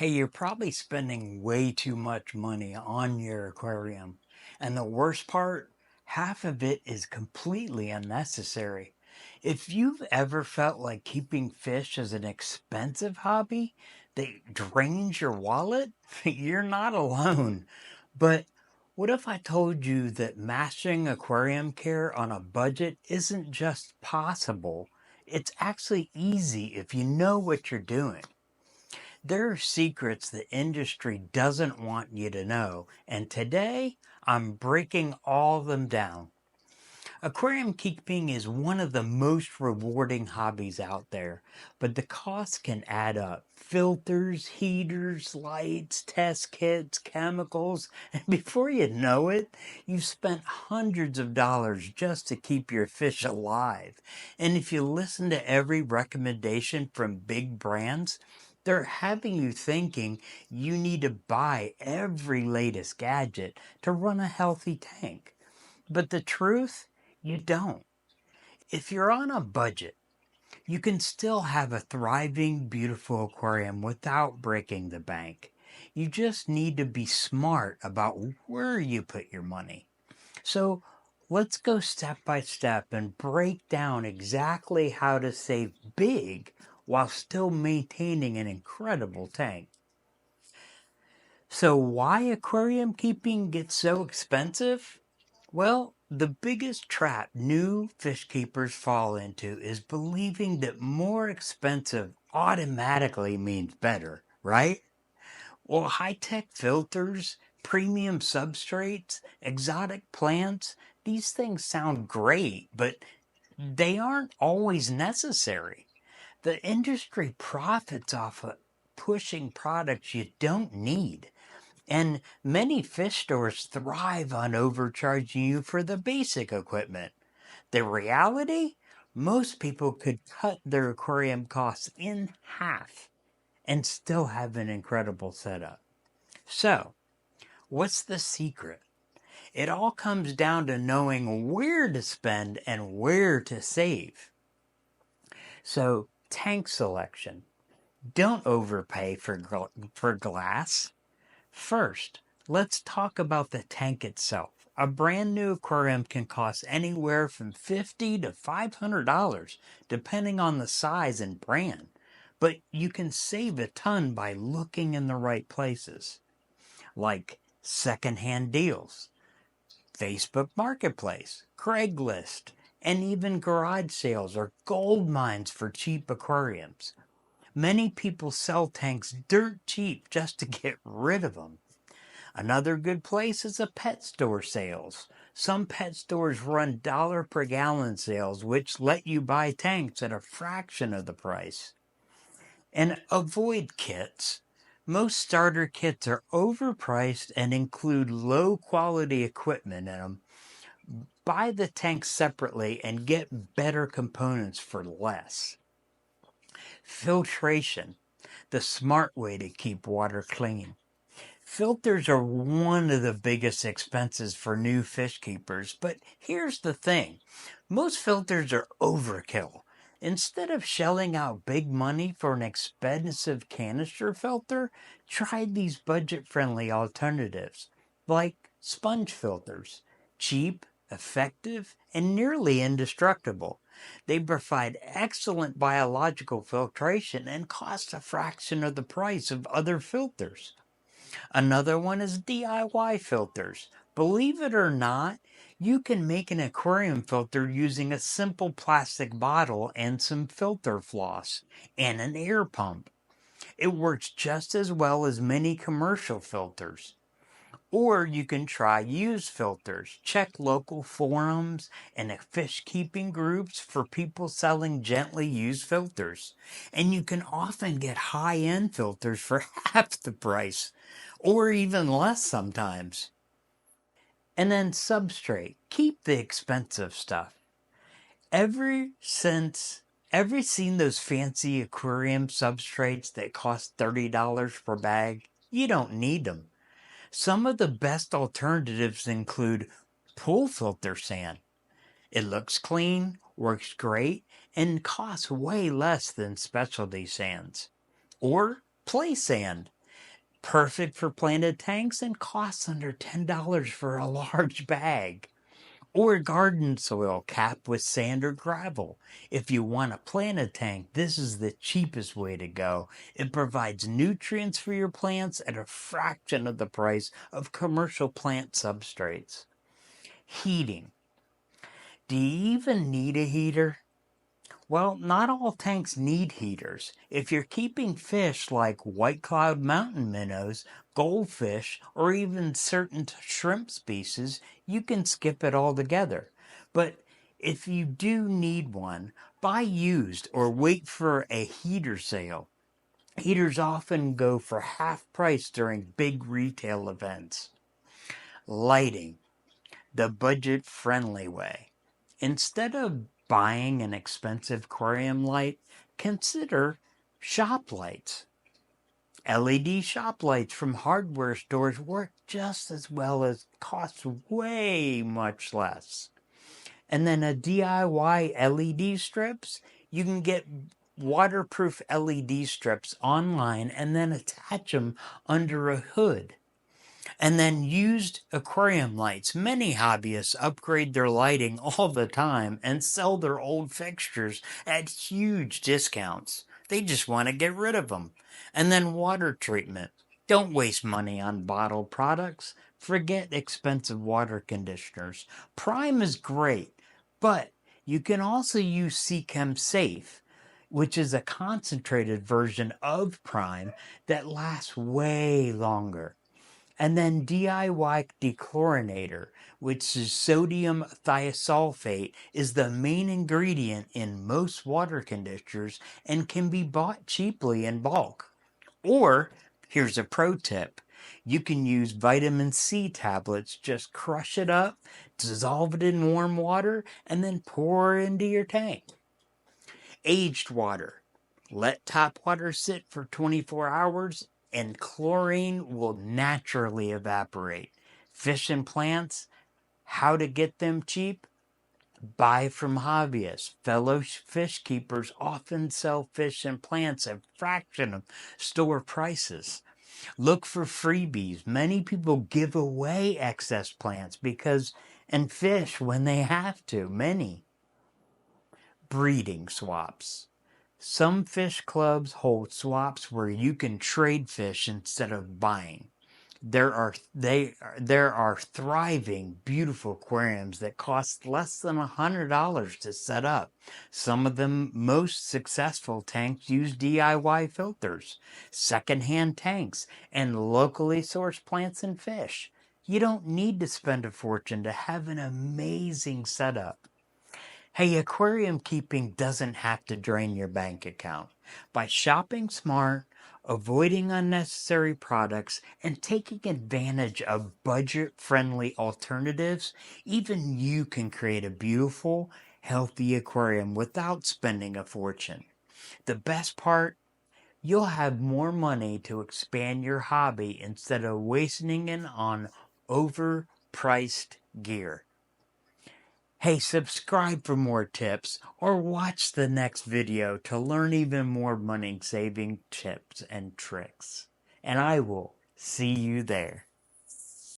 Hey, you're probably spending way too much money on your aquarium. And the worst part, half of it is completely unnecessary. If you've ever felt like keeping fish is an expensive hobby that drains your wallet, you're not alone. But what if I told you that mastering aquarium care on a budget isn't just possible? It's actually easy if you know what you're doing. There are secrets the industry doesn't want you to know, and today I'm breaking all of them down. Aquarium keeping is one of the most rewarding hobbies out there, but the costs can add up. Filters, heaters, lights, test kits, chemicals, and before you know it, you've spent hundreds of dollars just to keep your fish alive. And if you listen to every recommendation from big brands, they're having you thinking you need to buy every latest gadget to run a healthy tank. But the truth, you don't. If you're on a budget, you can still have a thriving, beautiful aquarium without breaking the bank. You just need to be smart about where you put your money. So let's go step by step and break down exactly how to save big while still maintaining an incredible tank. So, why aquarium keeping gets so expensive? Well, the biggest trap new fish keepers fall into is believing that more expensive automatically means better, right? Well, high tech filters, premium substrates, exotic plants, these things sound great, but they aren't always necessary. The industry profits off of pushing products you don't need. And many fish stores thrive on overcharging you for the basic equipment. The reality? Most people could cut their aquarium costs in half and still have an incredible setup. So, what's the secret? It all comes down to knowing where to spend and where to save. So, tank selection. Don't overpay for glass. First, let's talk about the tank itself. A brand new aquarium can cost anywhere from $50 to $500, depending on the size and brand. But you can save a ton by looking in the right places, like secondhand deals, Facebook Marketplace, Craigslist, and even garage sales are gold mines for cheap aquariums. Many people sell tanks dirt cheap just to get rid of them. Another good place is a pet store sales. Some pet stores run dollar per gallon sales, which let you buy tanks at a fraction of the price. And avoid kits. Most starter kits are overpriced and include low quality equipment in them. Buy the tanks separately and get better components for less. Filtration, the smart way to keep water clean. Filters are one of the biggest expenses for new fish keepers, but here's the thing. Most filters are overkill. Instead of shelling out big money for an expensive canister filter, try these budget-friendly alternatives, like sponge filters. Cheap, effective, and nearly indestructible. They provide excellent biological filtration and cost a fraction of the price of other filters. Another one is DIY filters. Believe it or not, you can make an aquarium filter using a simple plastic bottle and some filter floss and an air pump. It works just as well as many commercial filters. Or you can try used filters. Check local forums and fish keeping groups for people selling gently used filters. And you can often get high end filters for half the price, or even less sometimes. And then substrate. Keep the expensive stuff. Ever seen those fancy aquarium substrates that cost $30 per bag? You don't need them. Some of the best alternatives include pool filter sand. It looks clean, works great, and costs way less than specialty sands. Or play sand. Perfect for planted tanks and costs under $10 for a large bag. Or garden soil capped with sand or gravel. If you want a planted tank, this is the cheapest way to go. It provides nutrients for your plants at a fraction of the price of commercial plant substrates. Heating. Do you even need a heater? Well, not all tanks need heaters. If you're keeping fish like white cloud mountain minnows, goldfish, or even certain shrimp species, you can skip it altogether. But if you do need one, buy used or wait for a heater sale. Heaters often go for half price during big retail events. Lighting, the budget friendly way. Instead of buying an expensive aquarium light, consider shop lights. LED shop lights from hardware stores work just as well as cost way much less. And then a DIY LED strips, you can get waterproof LED strips online and then attach them under a hood. And then used aquarium lights. Many hobbyists upgrade their lighting all the time and sell their old fixtures at huge discounts. They just want to get rid of them. And then water treatment. Don't waste money on bottled products. Forget expensive water conditioners. Prime is great, but you can also use Seachem Safe, which is a concentrated version of Prime that lasts way longer. And then DIY dechlorinator, which is sodium thiosulfate, is the main ingredient in most water conditioners and can be bought cheaply in bulk. Or, here's a pro tip. You can use vitamin C tablets, just crush it up, dissolve it in warm water, and then pour it into your tank. Aged water. Let tap water sit for 24 hours and chlorine will naturally evaporate. Fish and plants, how to get them cheap? Buy from hobbyists. Fellow fish keepers often sell fish and plants at a fraction of store prices. Look for freebies. Many people give away excess plants and fish when they have to. Many. Breeding swaps. Some fish clubs hold swaps where you can trade fish instead of buying. There are thriving, beautiful aquariums that cost less than $100 to set up. Some of the most successful tanks use DIY filters, secondhand tanks, and locally sourced plants and fish. You don't need to spend a fortune to have an amazing setup. Hey, aquarium keeping doesn't have to drain your bank account. By shopping smart, avoiding unnecessary products, and taking advantage of budget-friendly alternatives, even you can create a beautiful, healthy aquarium without spending a fortune. The best part, you'll have more money to expand your hobby instead of wasting it on overpriced gear. Hey, subscribe for more tips or watch the next video to learn even more money saving tips and tricks. And I will see you there.